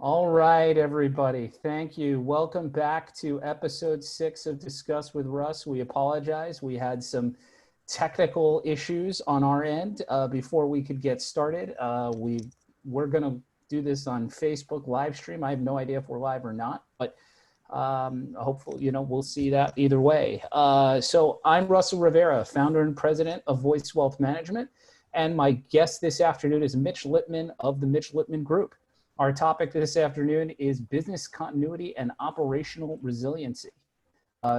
All right, everybody. Thank you. Welcome back to episode 6 of Discuss with Russ. We apologize. We had some technical issues on our end before we could get started. We're going to do this on Facebook live stream. I have no idea if we're live or not, but hopefully, we'll see that either way. So I'm Russell Rivera, founder and president of Voice Wealth Management. And my guest this afternoon is Mitch Littman of the Mitch Littman Group. Our topic this afternoon is business continuity and operational resiliency.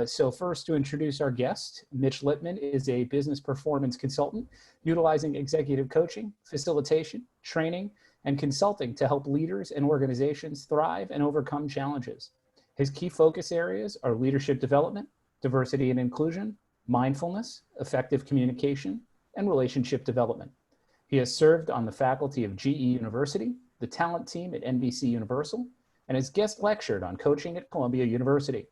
So first, to introduce our guest, Mitch Littman is a business performance consultant utilizing executive coaching, facilitation, training, and consulting to help leaders and organizations thrive and overcome challenges. His key focus areas are leadership development, diversity and inclusion, mindfulness, effective communication, and relationship development. He has served on the faculty of GE University, the talent team at NBC Universal, and has guest lectured on coaching at Columbia University.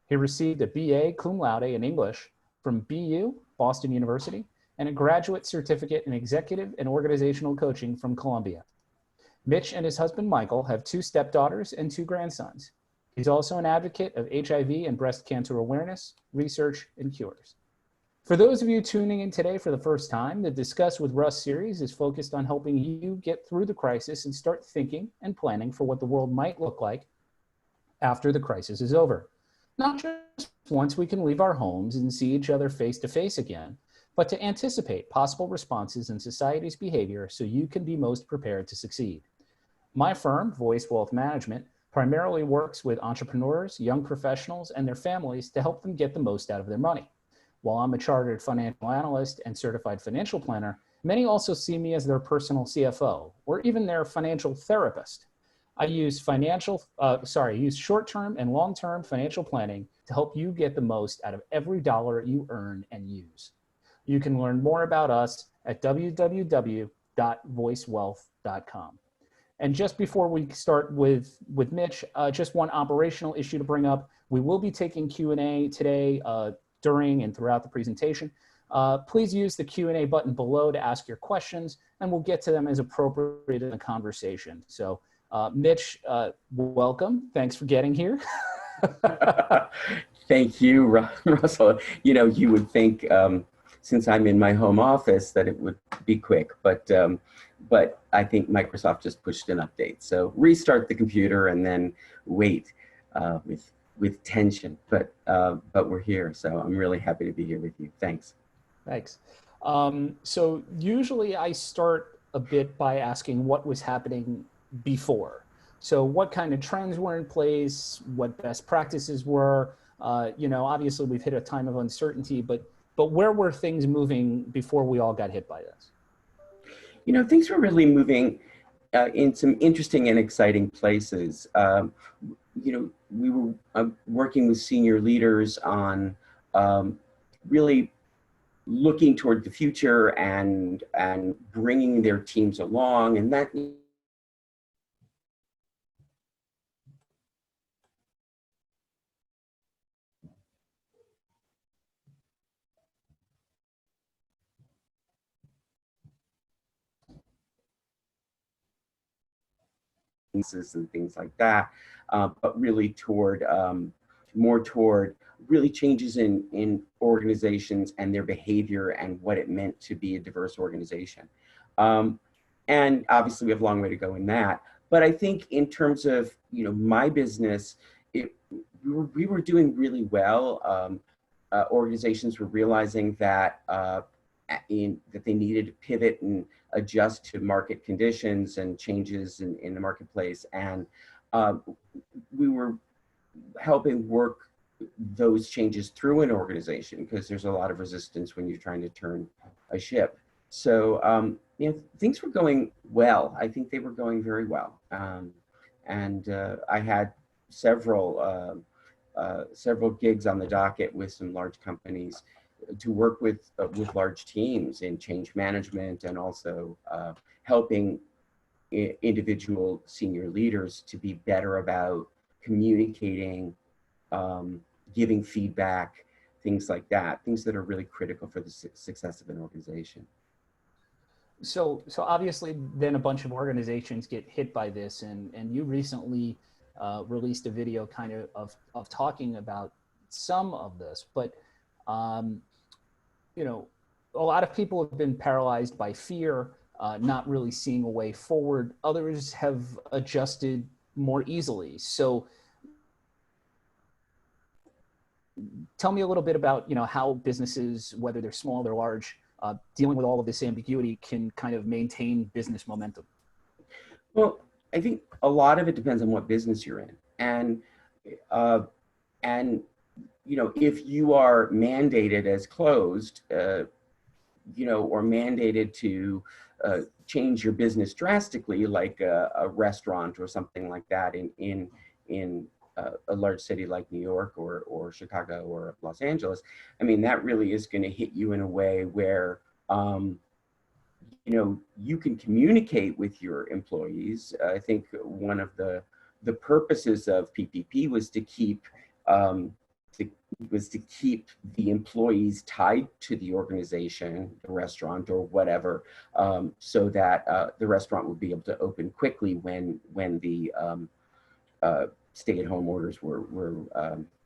He received a BA cum laude in English from BU, Boston University, and a graduate certificate in executive and organizational coaching from Columbia. Mitch and his husband, Michael, have 2 stepdaughters and 2 grandsons. He's also an advocate of HIV and breast cancer awareness, research, and cures. For those of you tuning in today for the first time, the Discuss with Russ series is focused on helping you get through the crisis and start thinking and planning for what the world might look like after the crisis is over. Not just once we can leave our homes and see each other face to face again, but to anticipate possible responses in society's behavior so you can be most prepared to succeed. My firm, Voice Wealth Management, primarily works with entrepreneurs, young professionals, and their families to help them get the most out of their money. While I'm a chartered financial analyst and certified financial planner, many also see me as their personal CFO or even their financial therapist. I use short-term and long-term financial planning to help you get the most out of every dollar you earn and use. You can learn more about us at www.voicewealth.com. And just before we start with Mitch, just one operational issue to bring up. We will be taking Q&A today during and throughout the presentation. Please use the Q&A button below to ask your questions, and we'll get to them as appropriate in the conversation. So Mitch, welcome. Thanks for getting here. Thank you, Russell. You would think, since I'm in my home office, that it would be quick, but I think Microsoft just pushed an update. So restart the computer and then wait with tension, but we're here. So I'm really happy to be here with you. Thanks. Thanks. So usually I start a bit by asking what was happening before. So what kind of trends were in place, what best practices were, obviously we've hit a time of uncertainty, but where were things moving before we all got hit by this? Things were really moving in some interesting and exciting places. We were working with senior leaders on really looking toward the future and bringing their teams along, and that and things like that, but really more toward really changes in organizations and their behavior and what it meant to be a diverse organization. And obviously we have a long way to go in that. But I think in terms of my business, we were doing really well. Organizations were realizing that that they needed to pivot and adjust to market conditions and changes in the marketplace. And we were helping work those changes through an organization because there's a lot of resistance when you're trying to turn a ship. So, things were going well. I think they were going very well. And I had several gigs on the docket with some large companies to work with large teams in change management and also helping individual senior leaders to be better about communicating, giving feedback, things like that, things that are really critical for the success of an organization. So obviously then a bunch of organizations get hit by this, and you recently released a video kind of talking about some of this, but um, you know, a lot of people have been paralyzed by fear, not really seeing a way forward. Others have adjusted more easily. So tell me a little bit about, how businesses, whether they're small or large, dealing with all of this ambiguity can kind of maintain business momentum. Well, I think a lot of it depends on what business you're in, uh, and if you are mandated as closed, or mandated to change your business drastically, like a restaurant or something like that in a large city like New York or Chicago or Los Angeles. I mean, that really is going to hit you in a way where you can communicate with your employees. I think one of the purposes of PPP was to keep um, the employees tied to the organization, the restaurant or whatever, so that the restaurant would be able to open quickly when the stay-at-home orders were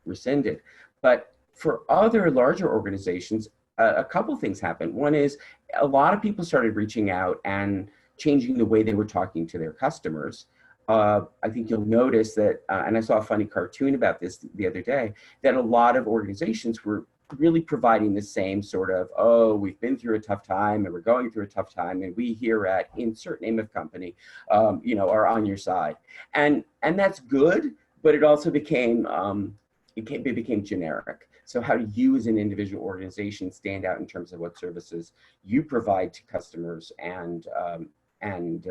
rescinded. But for other larger organizations, a couple things happened. One is a lot of people started reaching out and changing the way they were talking to their customers. I think you'll notice that, and I saw a funny cartoon about this the other day, that a lot of organizations were really providing the same sort of, oh, we've been through a tough time and we're going through a tough time, and we here at insert name of company, are on your side, and that's good, but it also became it became generic. So how do you as an individual organization stand out in terms of what services you provide to customers and and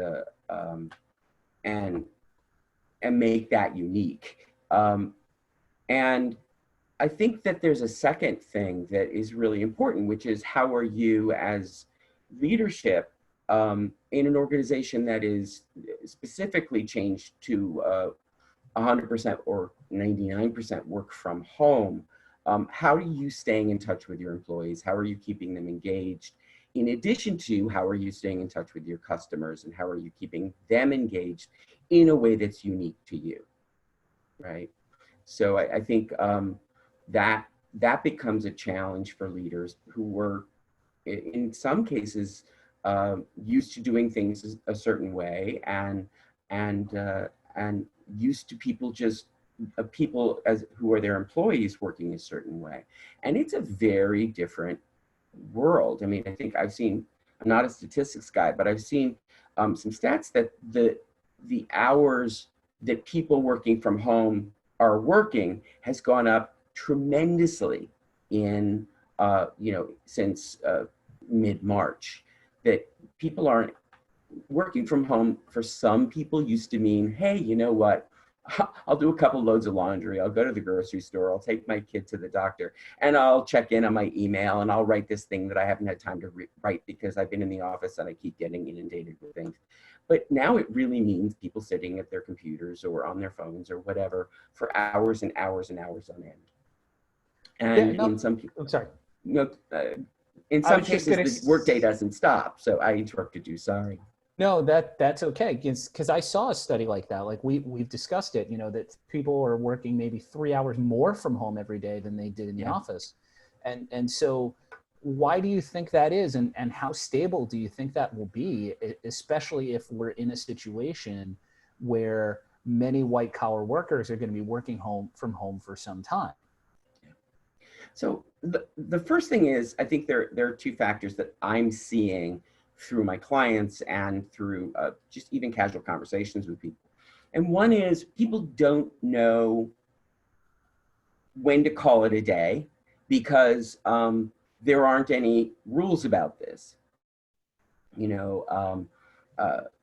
and make that unique? And I think that there's a second thing that is really important, which is how are you as leadership in an organization that is specifically changed to 100% or 99% work from home? How are you staying in touch with your employees? How are you keeping them engaged? In addition to how are you staying in touch with your customers, and how are you keeping them engaged in a way that's unique to you, right? So I think that that becomes a challenge for leaders who were, in some cases, used to doing things a certain way, and used to people as who are their employees working a certain way, and it's a very different world. I mean, I think I'm not a statistics guy, but I've seen some stats that the hours that people working from home are working has gone up tremendously in since mid-March. That people aren't working from home, for some people, used to mean, hey, you know what? I'll do a couple loads of laundry. I'll go to the grocery store. I'll take my kid to the doctor, and I'll check in on my email, and I'll write this thing that I haven't had time to write because I've been in the office and I keep getting inundated with things. But now it really means people sitting at their computers or on their phones or whatever for hours and hours and hours on end. Yeah, And no, I'm sorry. you in I some was just cases, gonna. the workday doesn't stop. So I interrupted you. Sorry. No, that's okay. Because I saw a study like that. Like we've discussed it. That people are working maybe 3 hours more from home every day than they did in the Yeah. office, and so why do you think that is, and how stable do you think that will be, especially if we're in a situation where many white collar workers are going to be working from home for some time? So the first thing is, I think there are two factors that I'm seeing through my clients and through just even casual conversations with people. And one is people don't know when to call it a day because there aren't any rules about this. You know,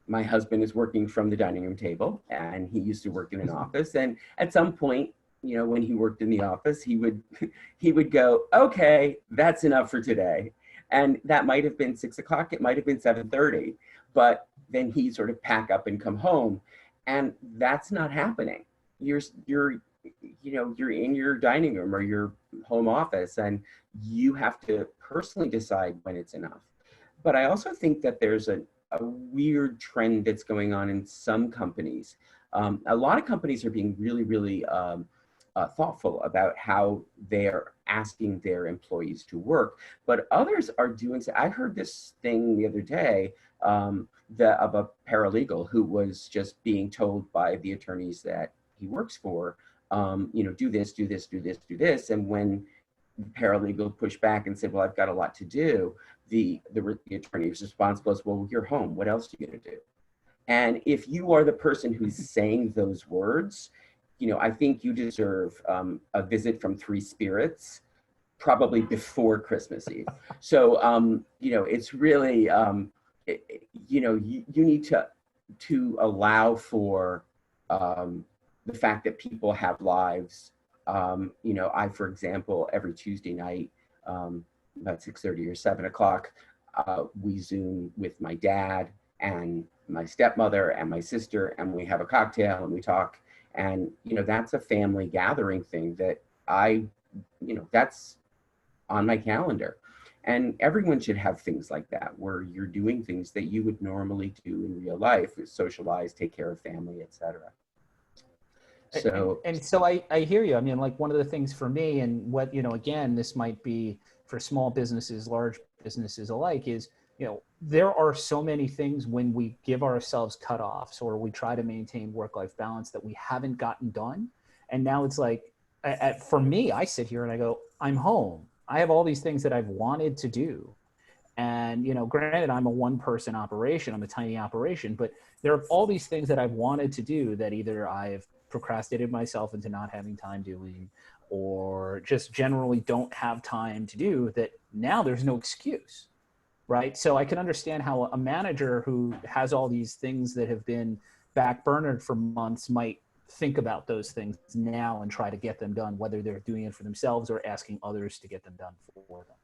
my husband is working from the dining room table, and he used to work in an office. And at some point, when he worked in the office, he would he would go, okay, that's enough for today. And that might have been 6 o'clock, it might have been 7:30, but then he'd sort of pack up and come home. And that's not happening. You're in your dining room or your home office, and you have to personally decide when it's enough. But I also think that there's a weird trend that's going on in some companies. A lot of companies are being really, really thoughtful about how they're asking their employees to work, but others are doing so. I heard this thing the other day of a paralegal who was just being told by the attorneys that he works for, do this, do this, do this, do this. And when the paralegal pushed back and said, well, I've got a lot to do, the attorney was responsible as, well, you're home. What else are you going to do? And if you are the person who's saying those words, I think you deserve a visit from three spirits, probably before Christmas Eve. So, it's really, you need to allow for the fact that people have lives. For example, every Tuesday night, about 6:30 or 7 o'clock, we Zoom with my dad and my stepmother and my sister, and we have a cocktail and we talk. And, that's a family gathering thing that that's on my calendar. And everyone should have things like that, where you're doing things that you would normally do in real life, socialize, take care of family, etc. So I hear you. I mean, like, one of the things for me, and what, again, this might be for small businesses, large businesses alike, is, there are so many things when we give ourselves cutoffs or we try to maintain work-life balance that we haven't gotten done. And now it's like, for me, I sit here and I go, I'm home. I have all these things that I've wanted to do. And, granted, I'm a one-person operation, I'm a tiny operation, but there are all these things that I've wanted to do that either I've procrastinated myself into not having time doing, or just generally don't have time to do, that now there's no excuse, right? So I can understand how a manager who has all these things that have been backburnered for months might think about those things now and try to get them done, whether they're doing it for themselves or asking others to get them done for them.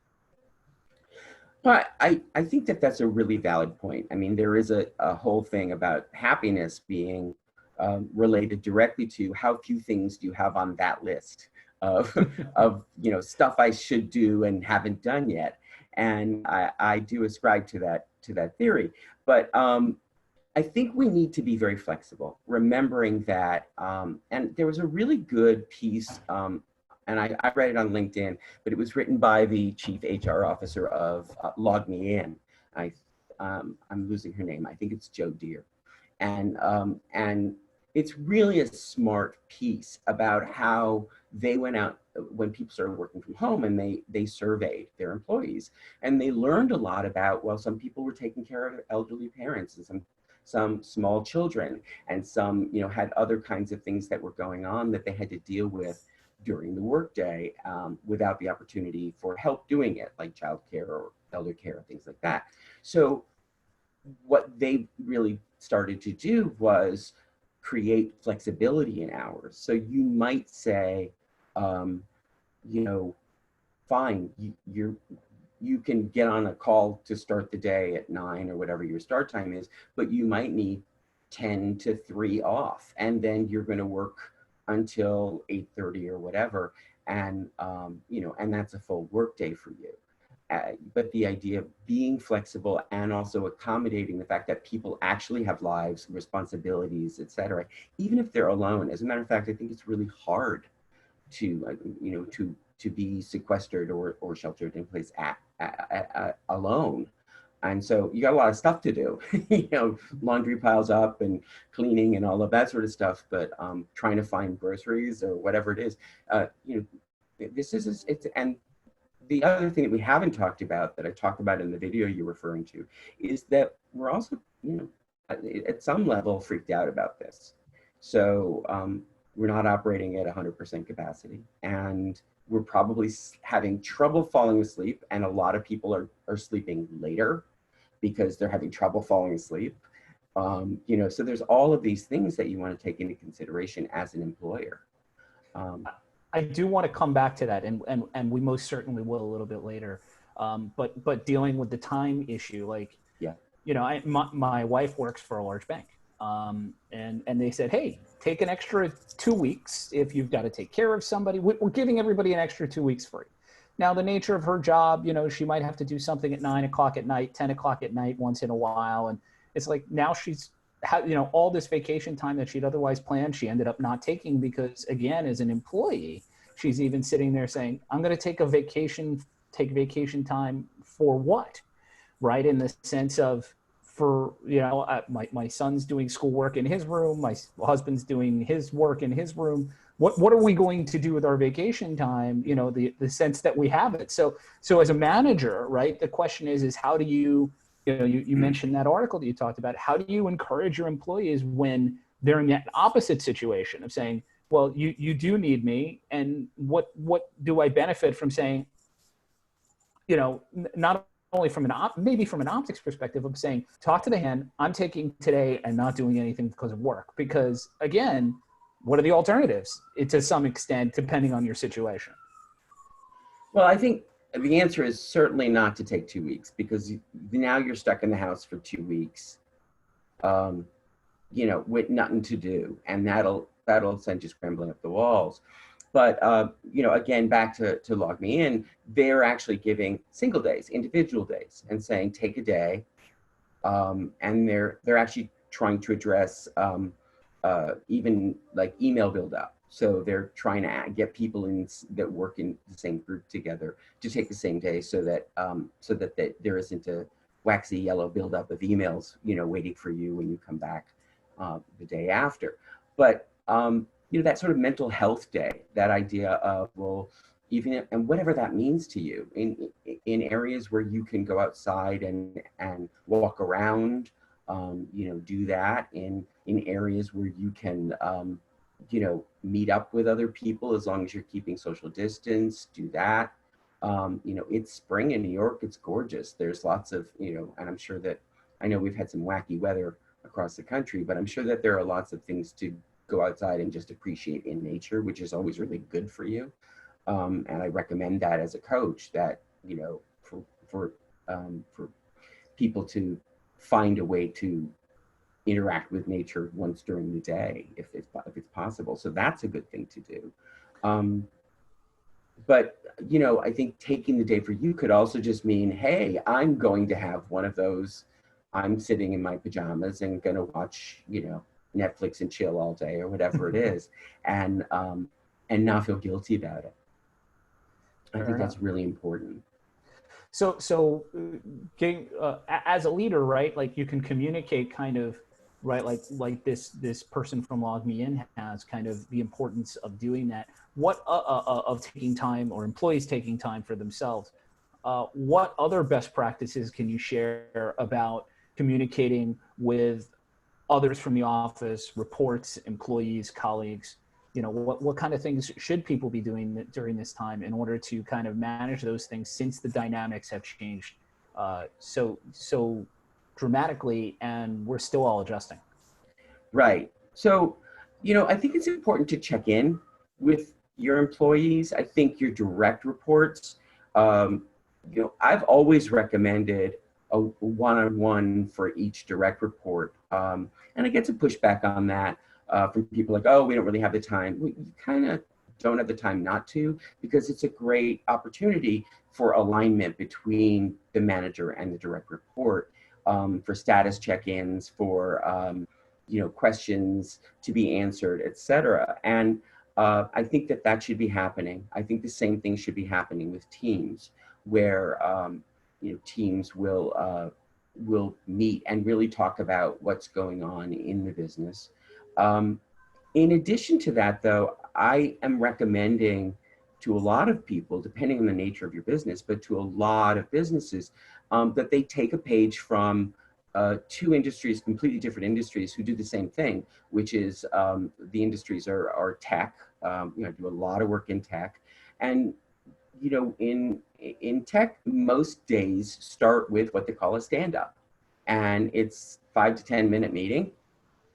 But I think that that's a really valid point. I mean, there is a whole thing about happiness being related directly to how few things do you have on that list of, stuff I should do and haven't done yet. And I do ascribe to that theory. But I think we need to be very flexible, remembering that, and there was a really good piece, and I read it on LinkedIn, but it was written by the chief HR officer of Log Me In. I'm losing her name. I think it's Joe Deere. And it's really a smart piece about how they went out when people started working from home, and they surveyed their employees, and they learned a lot about, well, some people were taking care of elderly parents, and some small children, and some had other kinds of things that were going on that they had to deal with during the workday, without the opportunity for help doing it, like childcare or elder care, things like that. So what they really started to do was create flexibility in hours. So you might say, fine, you can get on a call to start the day at 9 or whatever your start time is, but you might need 10 to 3 off, and then you're going to work until 8:30 or whatever, and and that's a full work day for you. But the idea of being flexible and also accommodating the fact that people actually have lives, responsibilities, etc., even if they're alone. As a matter of fact, I think it's really hard to be sequestered or sheltered in place alone. And so you got a lot of stuff to do, laundry piles up and cleaning and all of that sort of stuff. But trying to find groceries or whatever it is, and the other thing that we haven't talked about, that I talked about in the video you're referring to, is that we're also, at some level freaked out about this. So we're not operating at 100% capacity, and we're probably having trouble falling asleep, and a lot of people are sleeping later because they're having trouble falling asleep. So there's all of these things that you want to take into consideration as an employer. I do want to come back to that, and we most certainly will a little bit later. But dealing with the time issue, like, yeah, my wife works for a large bank, and they said, hey, take an extra 2 weeks if you've got to take care of somebody. We're giving everybody an extra 2 weeks free. Now, the nature of her job, she might have to do something at 9 o'clock at night, 10 o'clock at night, once in a while. And it's like now she's all this vacation time that she'd otherwise planned, she ended up not taking because, again, as an employee, she's even sitting there saying, I'm going to take vacation time for what? Right. In the sense of, my son's doing schoolwork in his room, my husband's doing his work in his room. What are we going to do with our vacation time? The sense that we have it. So as a manager, right, the question is how do you, you mentioned that article that you talked about, how do you encourage your employees when they're in that opposite situation of saying, well, you do need me, and what do I benefit from saying, not only from maybe from an optics perspective of saying, talk to the hand, I'm taking today and not doing anything because of work. Because again, what are the alternatives? To some extent, depending on your situation. Well, I think the answer is certainly not to take 2 weeks, because now you're stuck in the house for 2 weeks, with nothing to do, and that'll send you scrambling up the walls. But again, back to log me in, they're actually giving single days, individual days, and saying take a day, and they're actually trying to address even like email build up. So they're trying to get people that work in the same group together to take the same day, so that there isn't a waxy yellow buildup of emails, waiting for you when you come back the day after. But that sort of mental health day, that idea of, well, even and whatever that means to you, in areas where you can go outside and walk around, do that in areas where you can meet up with other people, as long as you're keeping social distance, do that. It's spring in New York, it's gorgeous. There's lots of, and I'm sure that, I know we've had some wacky weather across the country, but I'm sure that there are lots of things to go outside and just appreciate in nature, which is always really good for you. And I recommend that as a coach, that, for people to find a way to interact with nature once during the day, if it's possible. So that's a good thing to do. But, I think taking the day for you could also just mean, hey, I'm going to have one of those, I'm sitting in my pajamas and going to watch, Netflix and chill all day, or whatever it is, and not feel guilty about it. I think that's really important. So getting, as a leader, right, like you can communicate kind of, right, like this person from Log Me In has, kind of the importance of doing that. What of taking time, or employees taking time for themselves. What other best practices can you share about communicating with others from the office, reports, employees, colleagues? What kind of things should people be doing during this time in order to kind of manage those things, since the dynamics have changed so dramatically, and we're still all adjusting? Right. So, I think it's important to check in with your employees. I think your direct reports, I've always recommended a one-on-one for each direct report. And I get some pushback on that from people like, oh, we don't really have the time. We kind of don't have the time not to, because it's a great opportunity for alignment between the manager and the direct report, for status check-ins, for questions to be answered, et cetera. And I think that should be happening. I think the same thing should be happening with teams, where teams will meet and really talk about what's going on in the business. In addition to that, though, I am recommending to a lot of people, depending on the nature of your business, but to a lot of businesses, that they take a page from two industries, completely different industries, who do the same thing, which is the industries are tech. Do a lot of work in tech, and in tech, most days start with what they call a stand-up, and it's 5 to 10 minute meeting,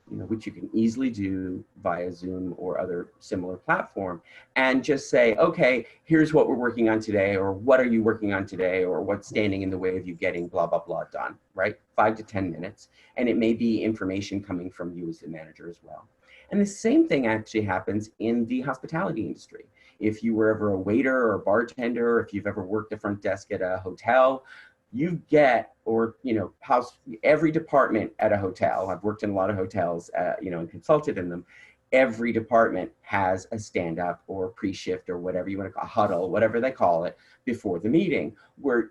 which you can easily do via Zoom or other similar platform, and just say, okay, here's what we're working on today, or what are you working on today, or what's standing in the way of you getting blah, blah, blah done, right? 5 to 10 minutes. And it may be information coming from you as the manager as well. And the same thing actually happens in the hospitality industry. if you were ever a waiter or a bartender, if you've ever worked the front desk at a hotel, you get, or, every department at a hotel, I've worked in a lot of hotels, and consulted in them. Every department has a stand up or pre-shift or whatever you want to call a huddle, whatever they call it, before the meeting,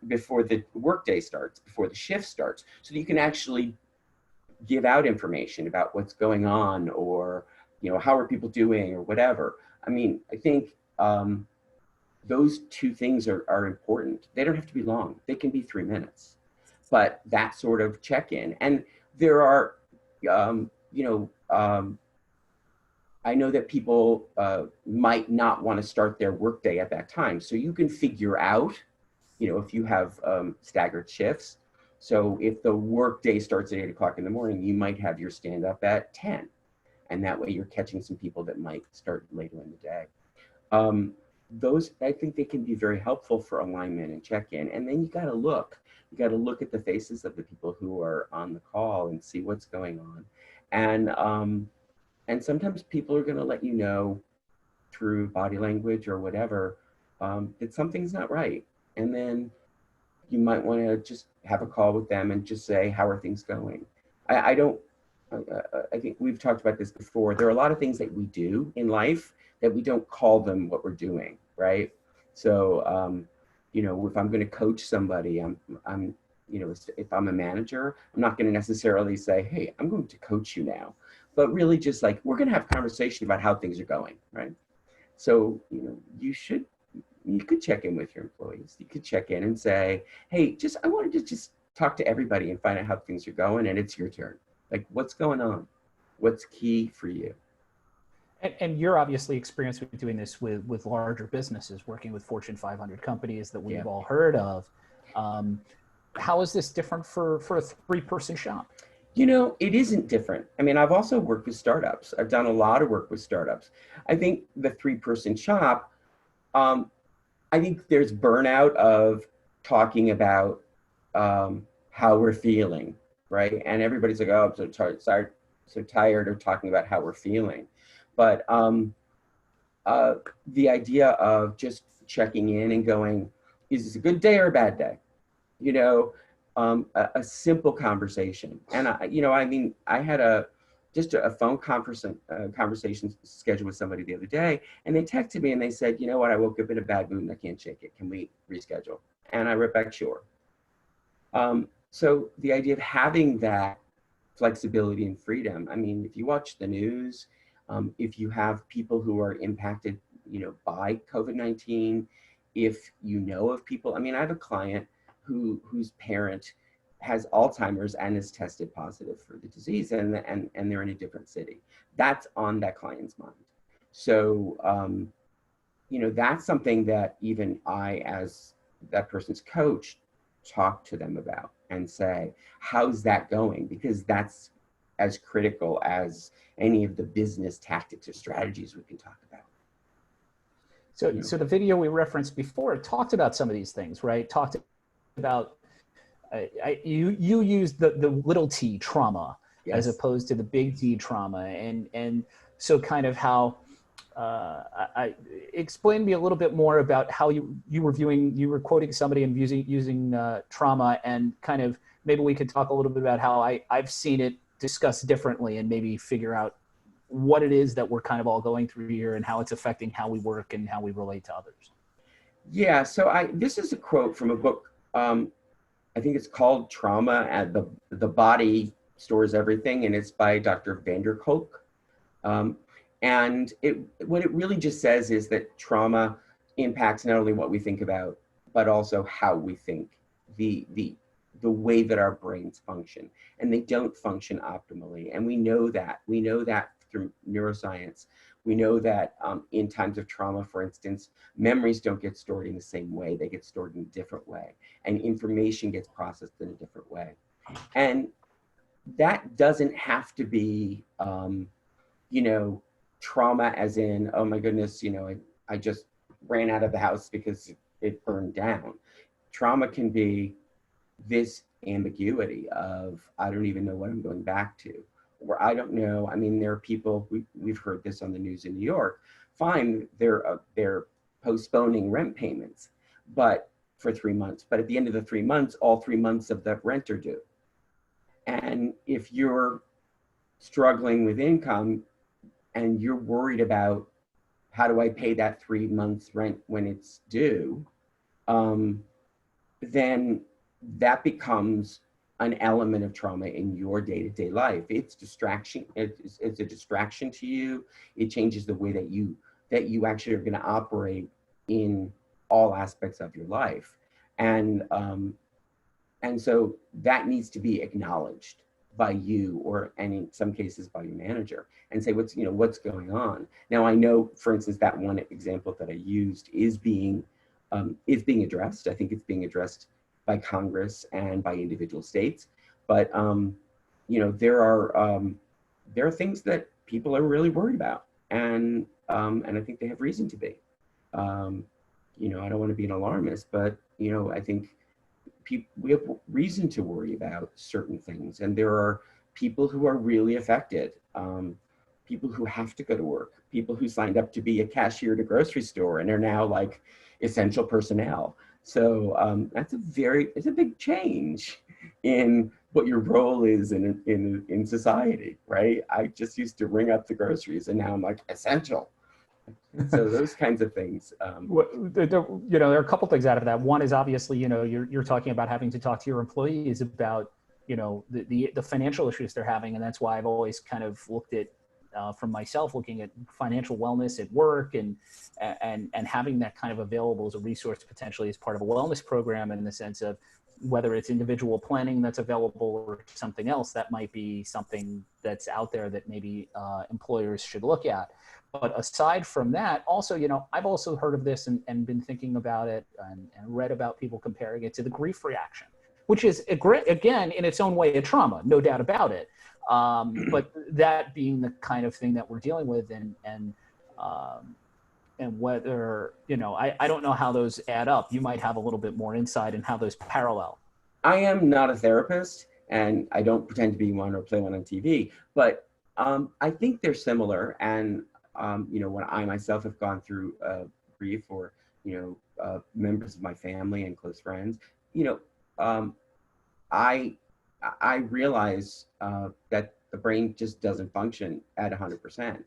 before the workday starts, before the shift starts, so that you can actually give out information about what's going on, or, how are people doing, or whatever. I mean, I think those two things are important. They don't have to be long. They can be 3 minutes, but that sort of check-in. And there are, I know that people might not want to start their workday at that time. So you can figure out, if you have staggered shifts. So if the workday starts at 8 o'clock in the morning, you might have your stand up at 10. And that way you're catching some people that might start later in the day. Those, I think they can be very helpful for alignment and check-in. And then you got to look at the faces of the people who are on the call and see what's going on. And sometimes people are going to let you know through body language or whatever that something's not right. And then you might want to just have a call with them and just say, how are things going? I think we've talked about this before. There are a lot of things that we do in life that we don't call them what we're doing, right? So, if I'm going to coach somebody, if I'm a manager, I'm not going to necessarily say, hey, I'm going to coach you now, but really just like, we're going to have a conversation about how things are going, right? So, you could check in with your employees. You could check in and say, hey, I wanted to just talk to everybody and find out how things are going, and it's your turn. Like, what's going on? What's key for you? And you're obviously experienced with doing this with larger businesses, working with Fortune 500 companies that we've all heard of. How is this different for a 3-person shop? It isn't different. I mean, I've also worked with startups. I've done a lot of work with startups. I think the 3-person shop, I think there's burnout of talking about how we're feeling, right? And everybody's like, oh, I'm so tired of talking about how we're feeling. But the idea of just checking in and going, is this a good day or a bad day? A simple conversation. And I had a phone conversation scheduled with somebody the other day, and they texted me and they said, you know what, I woke up in a bad mood and I can't shake it. Can we reschedule? And I wrote back, sure. So the idea of having that flexibility and freedom, I mean, if you watch the news, if you have people who are impacted, by COVID-19, if you know of people, I mean, I have a client whose parent has Alzheimer's and is tested positive for the disease, and they're in a different city. That's on that client's mind. So, that's something that even I, as that person's coach, talk to them about and say, how's that going? Because that's as critical as any of the business tactics or strategies we can talk about. So the video we referenced before talked about some of these things, right? Talked about you used the little t trauma, yes, as opposed to the big T trauma, and so kind of how I explain to me a little bit more about how you were quoting somebody and using trauma, and kind of maybe we could talk a little bit about how I've seen it discussed differently and maybe figure out what it is that we're kind of all going through here and how it's affecting how we work and how we relate to others. Yeah, so this is a quote from a book. I think it's called Trauma, and the Body Stores Everything, and it's by Dr. Vander Kolk. And what it really just says is that trauma impacts not only what we think about, but also how we think, the way that our brains function, and they don't function optimally. And we know that through neuroscience. We know that in times of trauma, for instance, memories don't get stored in the same way. They get stored in a different way, and information gets processed in a different way. And that doesn't have to be, trauma as in, oh my goodness, I just ran out of the house because it burned down. Trauma can be this ambiguity of, I don't even know what I'm going back to, or I don't know. I mean, there are people, we've heard this on the news in New York, fine, they're postponing rent payments, but for 3 months. But at the end of the 3 months, all 3 months of that rent are due. And if you're struggling with income and you're worried about how do I pay that 3 months rent when it's due, then that becomes an element of trauma in your day-to-day life. It's distraction. It's a distraction to you. It changes the way that you actually are going to operate in all aspects of your life. And so that needs to be acknowledged by you, and in some cases by your manager, and say what's going on. Now, I know, for instance, that one example that I used is being addressed. I think it's being addressed by Congress and by individual states. But there are things that people are really worried about, and I think they have reason to be. I don't want to be an alarmist, but I think we have reason to worry about certain things, and there are people who are really affected. People who have to go to work, people who signed up to be a cashier at a grocery store and are now like essential personnel. So it's a big change in what your role is in society, right? I just used to ring up the groceries, and now I'm like essential. So those kinds of things. There are a couple things out of that. One is obviously, you're talking about having to talk to your employees about, the financial issues they're having. And that's why I've always kind of looked at, from myself, looking at financial wellness at work and having that kind of available as a resource potentially as part of a wellness program, in the sense of whether it's individual planning that's available or something else, that might be something that's out there that maybe employers should look at. But aside from that, also, I've also heard of this and been thinking about it and read about people comparing it to the grief reaction, which is, again, in its own way, a trauma, no doubt about it. But that being the kind of thing that we're dealing with, and whether, I don't know how those add up. You might have a little bit more insight in how those parallel. I am not a therapist, and I don't pretend to be one or play one on TV, but I think they're similar. And when I myself have gone through grief, or members of my family and close friends, I realize that the brain just doesn't function at 100%.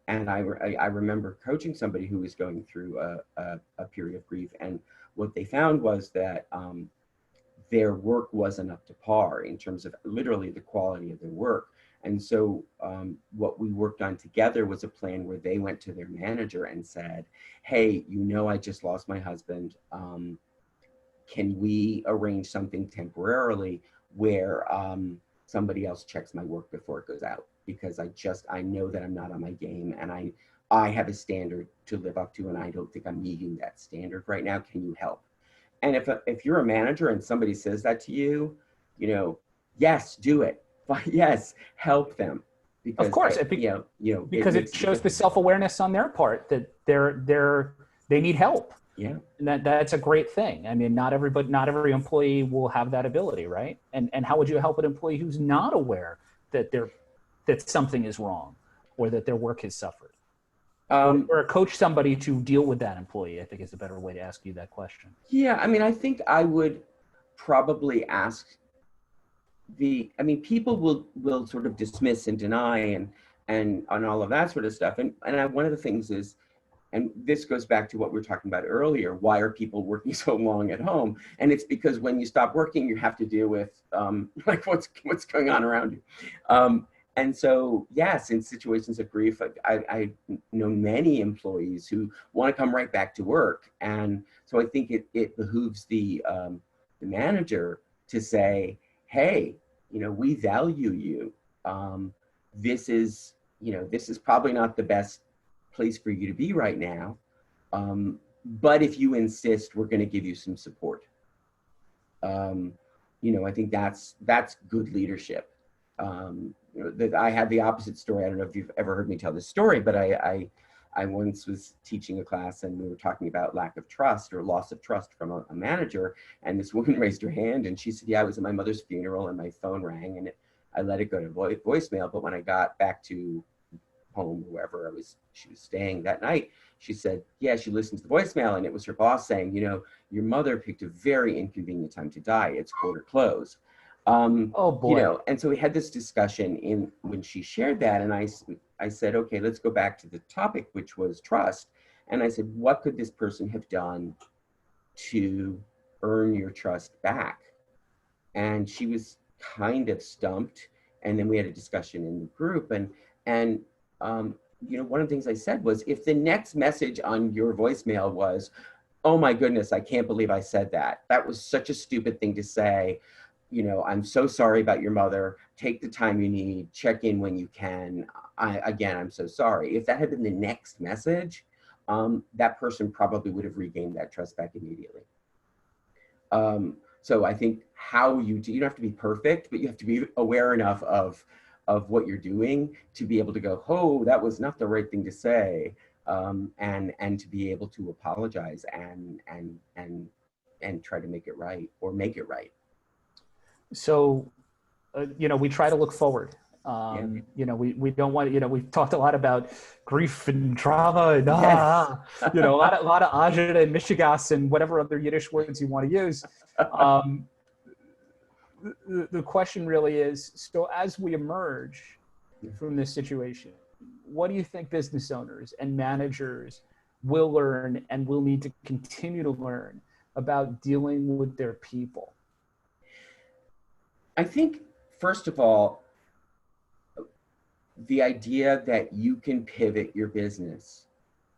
And I remember coaching somebody who was going through a period of grief, and what they found was that their work wasn't up to par in terms of literally the quality of their work. And so what we worked on together was a plan where they went to their manager and said, hey, I just lost my husband. Can we arrange something temporarily where somebody else checks my work before it goes out? Because I know that I'm not on my game, and I have a standard to live up to, and I don't think I'm meeting that standard right now. Can you help? And if you're a manager and somebody says that to you, yes, do it. But yes, help them. Because of course, because it shows the self-awareness on their part that they need help. Yeah, and that's a great thing. I mean, not every employee will have that ability, right? And how would you help an employee who's not aware that something is wrong, or that their work has suffered? Or coach somebody to deal with that employee, I think, is a better way to ask you that question. Yeah, I mean, I think I would probably ask people will sort of dismiss and deny and all of that sort of stuff. And one of the things is, and this goes back to what we were talking about earlier, why are people working so long at home? And it's because when you stop working, you have to deal with like what's going on around you. And so, yes, in situations of grief, I know many employees who want to come right back to work. And so I think it behooves the manager to say, hey, we value you. This is probably not the best place for you to be right now. But if you insist, we're going to give you some support. I think that's good leadership. That I had the opposite story. I don't know if you've ever heard me tell this story, but I once was teaching a class, and we were talking about lack of trust or loss of trust from a manager. And this woman raised her hand, and she said, yeah, I was at my mother's funeral and my phone rang, and I let it go to voicemail. But when I got back to home, wherever she was staying that night, she said, yeah, she listened to the voicemail and it was her boss saying, your mother picked a very inconvenient time to die. It's quarter close. Oh boy. And so we had this discussion when she shared that, and I said, okay, let's go back to the topic, which was trust. And I said, what could this person have done to earn your trust back? And she was kind of stumped. And then we had a discussion in the group, and one of the things I said was, if the next message on your voicemail was, oh my goodness, I can't believe I said that. That was such a stupid thing to say. I'm so sorry about your mother. Take the time you need, check in when you can. I'm so sorry. If that had been the next message, that person probably would have regained that trust back immediately. So I think you don't have to be perfect, but you have to be aware enough of what you're doing to be able to go, oh, that was not the right thing to say. And to be able to apologize and try to make it right, or make it right. So, we try to look forward. Yeah. We don't want, we've talked a lot about grief and trauma and, Yes. a lot of ajita and mishigas and whatever other Yiddish words you want to use. The question really is, so as we emerge from this situation, what do you think business owners and managers will learn and will need to continue to learn about dealing with their people? I think, first of all, the idea that you can pivot your business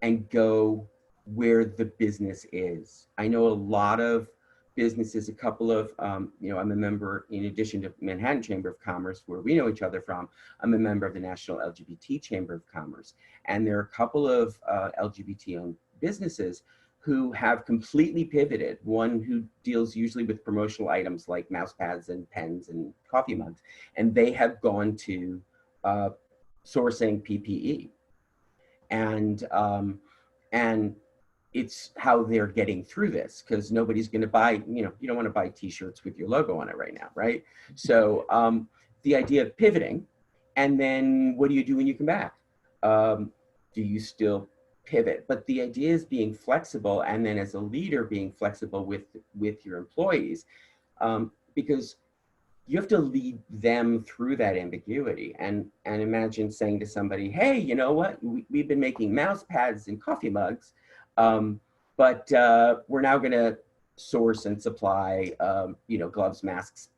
and go where the business is. I know a lot of businesses, a couple of, I'm a member, in addition to Manhattan Chamber of Commerce, where we know each other from, I'm a member of the National LGBT Chamber of Commerce. And there are a couple of LGBT-owned businesses who have completely pivoted. One who deals usually with promotional items like mouse pads and pens and coffee mugs. And they have gone to sourcing PPE. And it's how they're getting through this, because nobody's going to buy, you don't want to buy t-shirts with your logo on it right now, right? So the idea of pivoting, and then what do you do when you come back? Do you still pivot? But the idea is being flexible, and then as a leader being flexible with your employees, because you have to lead them through that ambiguity, and imagine saying to somebody, hey, you know what, we've been making mouse pads and coffee mugs, but we're now going to source and supply, gloves, masks,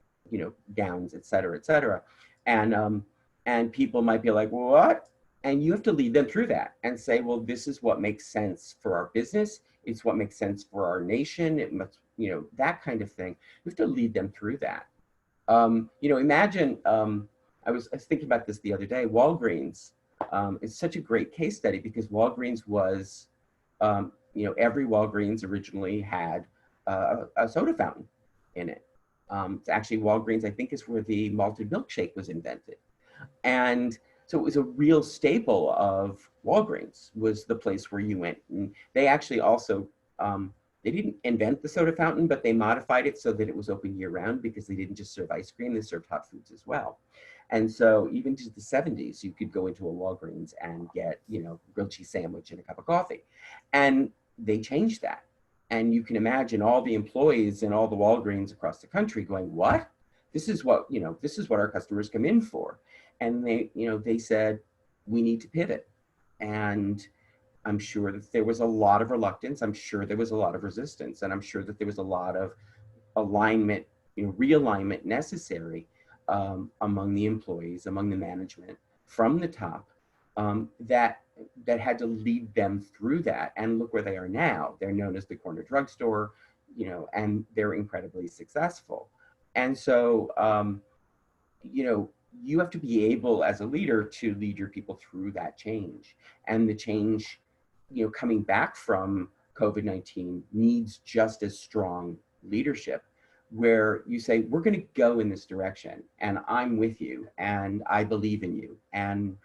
gowns, et cetera, and people might be like, what? And you have to lead them through that and say, well, this is what makes sense for our business. It's what makes sense for our nation. It must, that kind of thing. You have to lead them through that. Imagine, I was thinking about this the other day, Walgreens is such a great case study, because Walgreens was, every Walgreens originally had a soda fountain in it. It's actually, Walgreens, I think, is where the malted milkshake was invented. And so it was a real staple of Walgreens, was the place where you went. And they actually also, they didn't invent the soda fountain, but they modified it so that it was open year round, because they didn't just serve ice cream, they served hot foods as well. And so even to the 70s, you could go into a Walgreens and get, grilled cheese sandwich and a cup of coffee. And they changed that. And you can imagine all the employees in all the Walgreens across the country going, what? This is what our customers come in for. And they said, we need to pivot. And I'm sure that there was a lot of reluctance. I'm sure there was a lot of resistance, and I'm sure that there was a lot of alignment, realignment necessary among the employees, among the management from the top, that had to lead them through that. And look where they are now. They're known as the corner drugstore, and they're incredibly successful. And so, you have to be able, as a leader, to lead your people through that change. And the change, coming back from COVID-19 needs just as strong leadership, where you say, we're going to go in this direction, and I'm with you, and I believe in you. And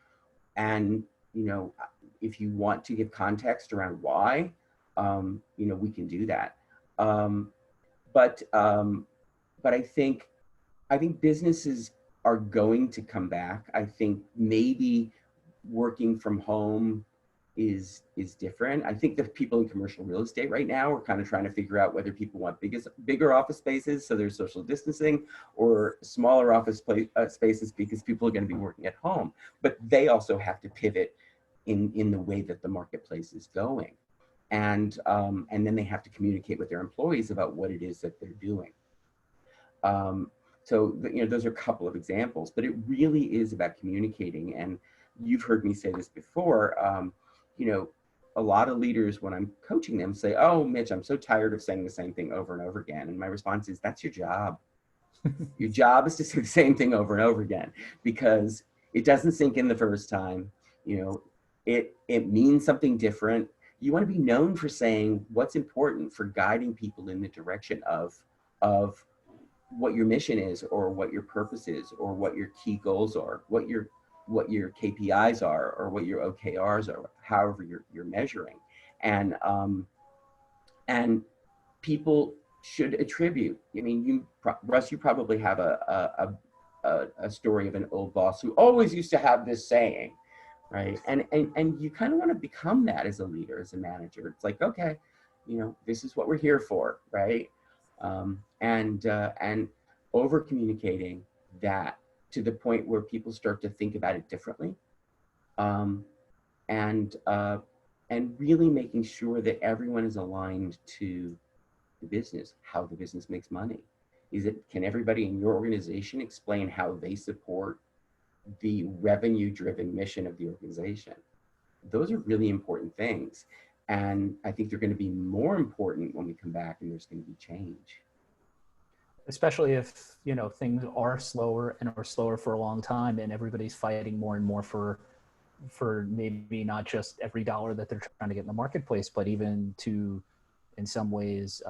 if you want to give context around why, we can do that. But I think businesses are going to come back. I think maybe working from home is different. I think that people in commercial real estate right now are kind of trying to figure out whether people want bigger office spaces, so there's social distancing, or smaller office spaces because people are going to be working at home. But they also have to pivot in the way that the marketplace is going, and then they have to communicate with their employees about what it is that they're doing. So those are a couple of examples, but it really is about communicating. And you've heard me say this before. A lot of leaders, when I'm coaching them, say, "Oh, Mitch, I'm so tired of saying the same thing over and over again." And my response is, "That's your job. Your job is to say the same thing over and over again, because it doesn't sink in the first time. It means something different. You want to be known for saying what's important, for guiding people in the direction of what your mission is, or what your purpose is, or what your key goals are, what your KPIs are, or what your OKRs are, however you're measuring." And people should attribute. I mean, Russ, you probably have a story of an old boss who always used to have this saying, right? And you kind of want to become that as a leader, as a manager. It's like, okay, this is what we're here for, right? And over communicating that to the point where people start to think about it differently, and really making sure that everyone is aligned to the business, how the business makes money. Can everybody in your organization explain how they support the revenue-driven mission of the organization? Those are really important things. And I think they're going to be more important when we come back and there's going to be change. Especially if, things are slower and are slower for a long time, and everybody's fighting more and more for maybe not just every dollar that they're trying to get in the marketplace, but even to, in some ways,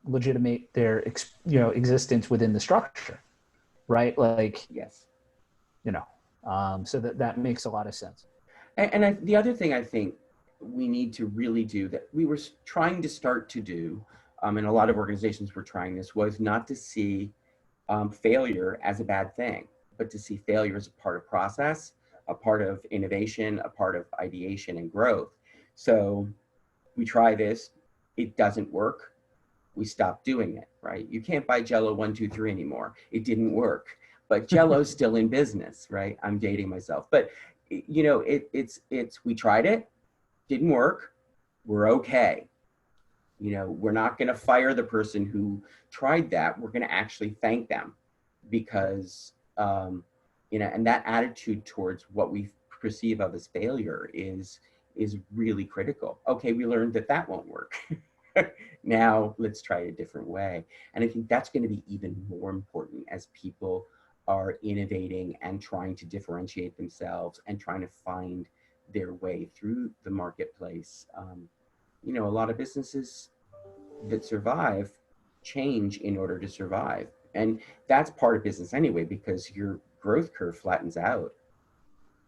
legitimate their existence within the structure, right? Like, yes, so that makes a lot of sense. And the other thing I think we need to really do, that we were trying to start to do, and a lot of organizations were trying this, was not to see failure as a bad thing, but to see failure as a part of process, a part of innovation, a part of ideation and growth. So we try this, it doesn't work, we stop doing it, right? You can't buy Jello 1, 2, 3 anymore. It didn't work, but Jello's still in business, right? I'm dating myself, but we tried it, didn't work, we're okay. We're not going to fire the person who tried that. We're going to actually thank them, because and that attitude towards what we perceive of as failure is really critical. Okay, we learned that won't work. Now let's try a different way. And I think that's going to be even more important as people are innovating and trying to differentiate themselves and trying to find their way through the marketplace. A lot of businesses that survive change in order to survive. And that's part of business anyway, because your growth curve flattens out.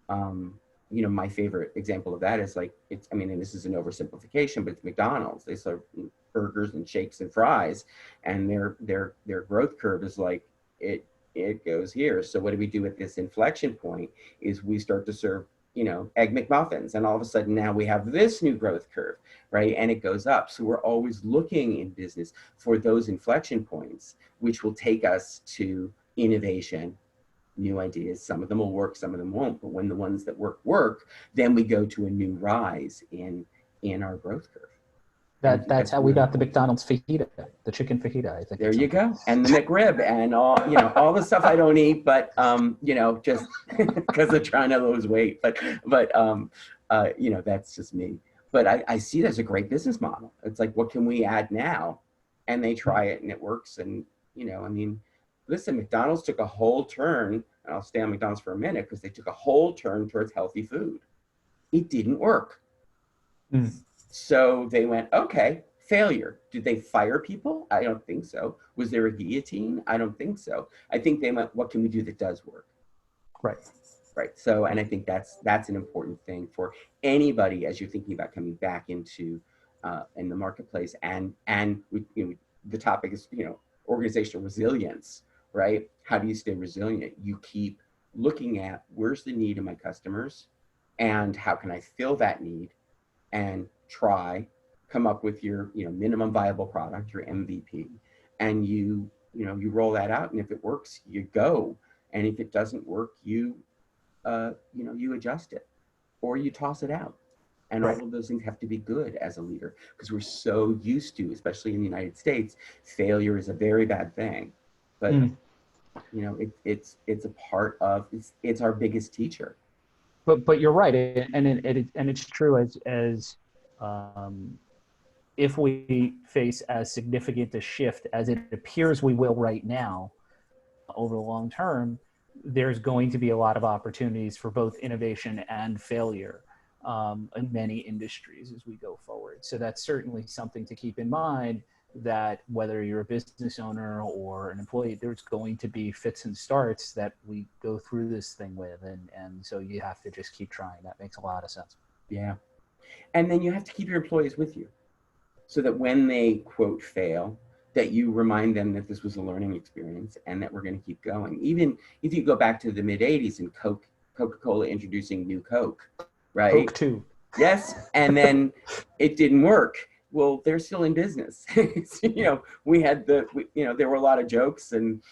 My favorite example of that is and this is an oversimplification, but it's McDonald's. They serve burgers and shakes and fries, and their growth curve is like, it goes here. So what do we do at this inflection point is we start to serve, Egg McMuffins, and all of a sudden now we have this new growth curve, right? And it goes up. So we're always looking in business for those inflection points, which will take us to innovation, new ideas. Some of them will work, some of them won't. But when the ones that work, then we go to a new rise in our growth curve. That's how we got the McDonald's fajita, the chicken fajita, I think. There you go. And the McRib and all the stuff I don't eat, but just because I'm trying to lose weight. But that's just me. But I see it as a great business model. It's like, what can we add now? And they try it and it works. And listen, McDonald's took a whole turn, and I'll stay on McDonald's for a minute, because they took a whole turn towards healthy food. It didn't work. So they went, okay, failure. Did they fire people? I don't think so. Was there a guillotine? I don't think so. I think they went, what can we do that does work? Right. So, and I think that's an important thing for anybody as you're thinking about coming back into in the marketplace. And the topic is, organizational resilience, right? How do you stay resilient? You keep looking at, where's the need of my customers? and how can I fill that need, and come up with your, minimum viable product, your MVP, and you roll that out. And if it works, you go. And if it doesn't work, you adjust it or you toss it out. And Right. all of those things have to be good as a leader, because we're so used to, especially in the United States, failure is a very bad thing. But it's a part of, it's our biggest teacher. But you're right, and it's true as um, if we face as significant a shift as it appears we will right now over the long term, there's going to be a lot of opportunities for both innovation and failure in many industries as we go forward. So that's certainly something to keep in mind, that whether you're a business owner or an employee, there's going to be fits and starts that we go through this thing with. And so you have to just keep trying. That makes a lot of sense. Yeah. And then you have to keep your employees with you, so that when they quote fail, that you remind them that this was a learning experience and that we're going to keep going. Even if you go back to the mid 80s and Coca-Cola introducing new Coke, right? Coke too. Yes. And then it didn't work. Well, they're still in business. We had there were a lot of jokes and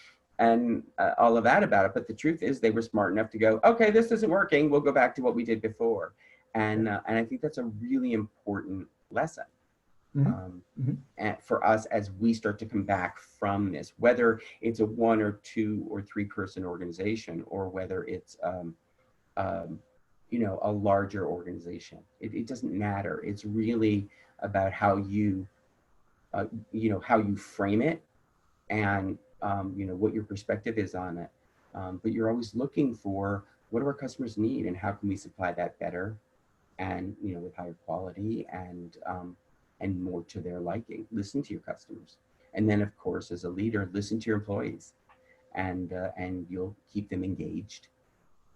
all of that about it. But the truth is, they were smart enough to go, okay, this isn't working. We'll go back to what we did before. And I think that's a really important lesson. And for us, as we start to come back from this, whether it's a 1 or 2 or 3 person organization, or whether it's a larger organization, it doesn't matter. It's really about how you how you frame it, and what your perspective is on it. But you're always looking for, what do our customers need, and how can we supply that better, and with higher quality, and more to their liking. Listen to your customers, and then of course, as a leader, listen to your employees, and you'll keep them engaged,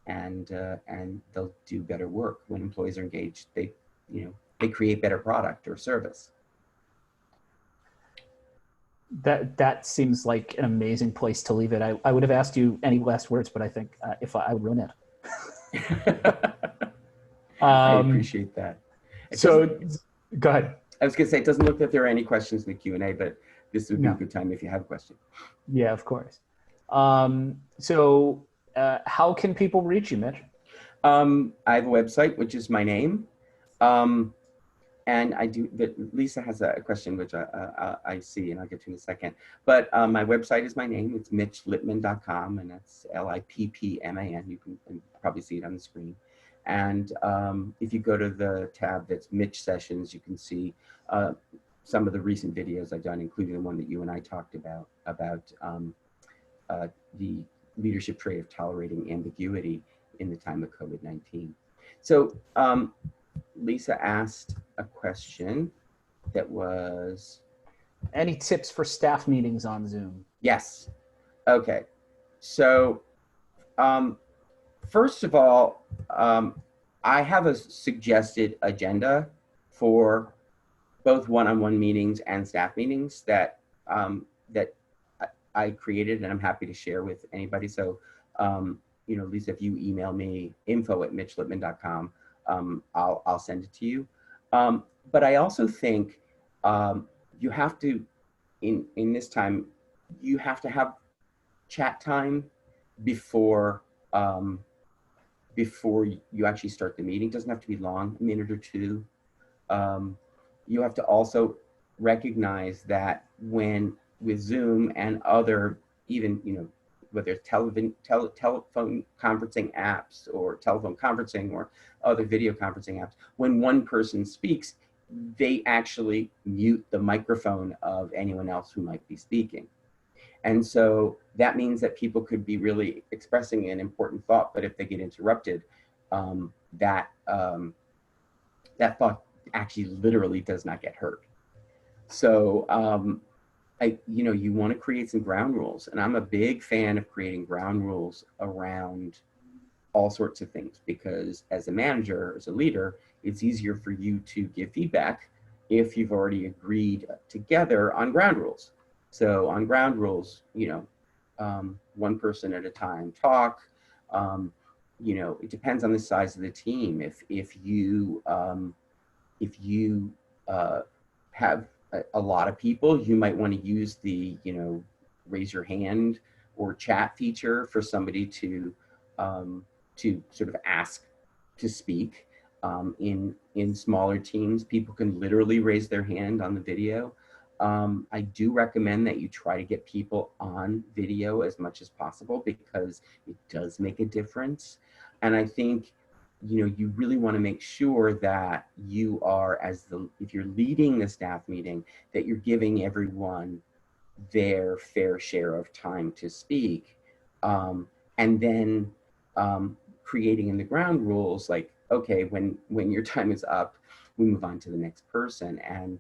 and they'll do better work. When employees are engaged, they create better product or service. That seems like an amazing place to leave it. I would have asked you any last words, but I think if I would ruin it. I appreciate that. So go ahead. I was going to say, it doesn't look that there are any questions in the Q&A, but this would be a good time if you have a question. Yeah, of course. So how can people reach you, Mitch? I have a website, which is my name. And Lisa has a question, which I see, and I'll get to in a second. But my website is my name. It's mitchlippman.com, and that's Lippman. You can probably see it on the screen. And if you go to the tab that's Mitch Sessions, you can see some of the recent videos I've done, including the one that you and I talked about the leadership trait of tolerating ambiguity in the time of COVID-19. So Lisa asked a question that was... Any tips for staff meetings on Zoom? Yes. Okay. So first of all, I have a suggested agenda for both one-on-one meetings and staff meetings that I created, and I'm happy to share with anybody. So, Lisa, if you email me info@mitchlippman.com, I'll send it to you. But I also think you have to, in this time, you have to have chat time before you actually start the meeting. It doesn't have to be long, a minute or two. You have to also recognize that with Zoom and other, even, whether it's telephone conferencing apps or telephone conferencing or other video conferencing apps, when one person speaks, they actually mute the microphone of anyone else who might be speaking. And so that means that people could be really expressing an important thought, but if they get interrupted, that thought actually literally does not get heard. So you want to create some ground rules, and I'm a big fan of creating ground rules around all sorts of things, because as a manager, as a leader, it's easier for you to give feedback if you've already agreed together on ground rules. So on ground rules, one person at a time talk. it depends on the size of the team. If you have a lot of people, you might want to use the, raise your hand or chat feature for somebody um, to sort of ask to speak. In smaller teams, people can literally raise their hand on the video. I do recommend that you try to get people on video as much as possible because it does make a difference. And I think you really want to make sure that you are, if you're leading the staff meeting, that you're giving everyone their fair share of time to speak. And then creating in the ground rules like, okay, when your time is up, we move on to the next person. And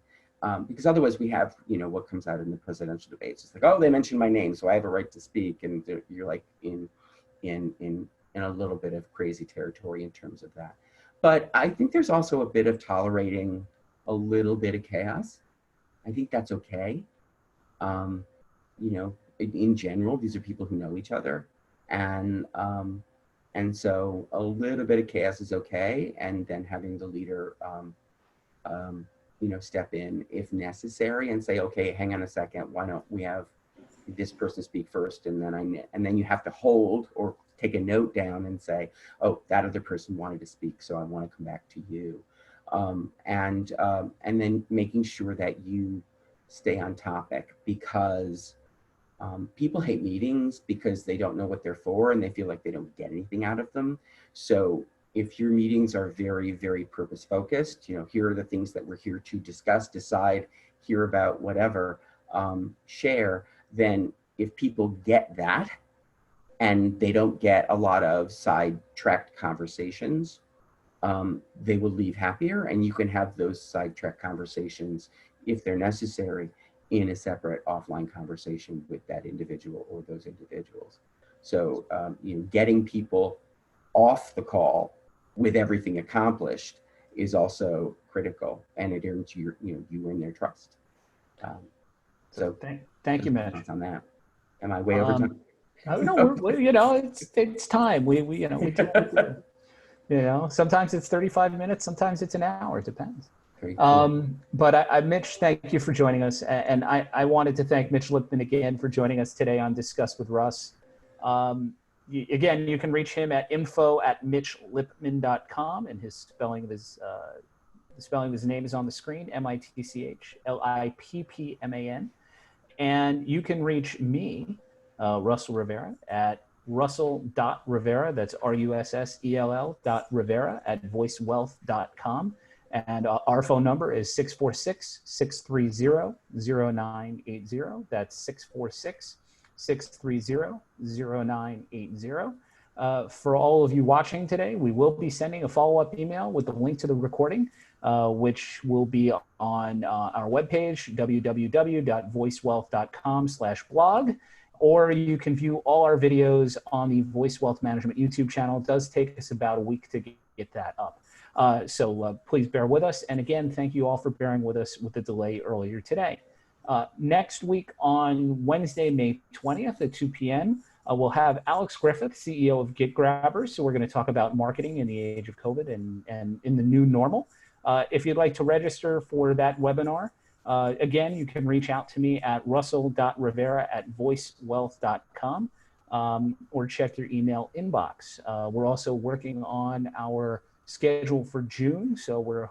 because otherwise we have, what comes out in the presidential debates. It's like, oh, they mentioned my name, so I have a right to speak. And you're like in a little bit of crazy territory in terms of that. But I think there's also a bit of tolerating a little bit of chaos. I think that's okay. Um, in general, these are people who know each other, and so a little bit of chaos is okay. And then having the leader, step in if necessary and say, okay, hang on a second, why don't we have this person speak first, and then you have to hold or take a note down and say, oh, that other person wanted to speak, so I want to come back to you, and then making sure that you stay on topic, because people hate meetings because they don't know what they're for and they feel like they don't get anything out of them. So if your meetings are very, very purpose focused, here are the things that we're here to discuss, decide, hear about, whatever, share, then if people get that and they don't get a lot of sidetracked conversations, they will leave happier, and you can have those sidetrack conversations if they're necessary in a separate offline conversation with that individual or those individuals. So getting people off the call with everything accomplished is also critical, and it earns you earn their trust. So thank you, Mitch. On that, am I way over time? No, it's time. We talk. Sometimes it's 35 minutes, sometimes it's an hour. It depends. But Mitch, thank you for joining us. And I wanted to thank Mitch Lipman again for joining us today on Discuss with Russ. Again, you can reach him at info@mitchlipman.com, and his spelling of his name is on the screen, MITCHLIPPMAN. And you can reach me, Russell Rivera, at russell.rivera, that's RUSSELL.Rivera @voicewealth.com. And our phone number is 646-630-0980. That's 646-630-0980. For all of you watching today, we will be sending a follow-up email with the link to the recording, which will be on our webpage, www.voicewealth.com/blog. Or you can view all our videos on the Voice Wealth Management YouTube channel. It does take us about a week to get that up. So please bear with us. And again, thank you all for bearing with us with the delay earlier today. Next week on Wednesday, May 20th at 2 p.m., we'll have Alex Griffith, CEO of Git Grabbers. So we're going to talk about marketing in the age of COVID and in the new normal. If you'd like to register for that webinar, again, you can reach out to me at russell.rivera@voicewealth.com or check your email inbox. We're also working on our schedule for June, so we're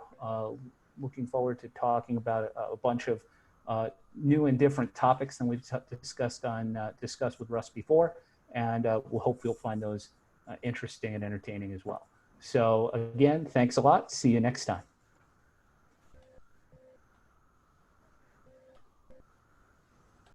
looking forward to talking about a bunch of new and different topics than we've discussed with Russ before, and we'll hope you'll find those interesting and entertaining as well. So again, thanks a lot. See you next time.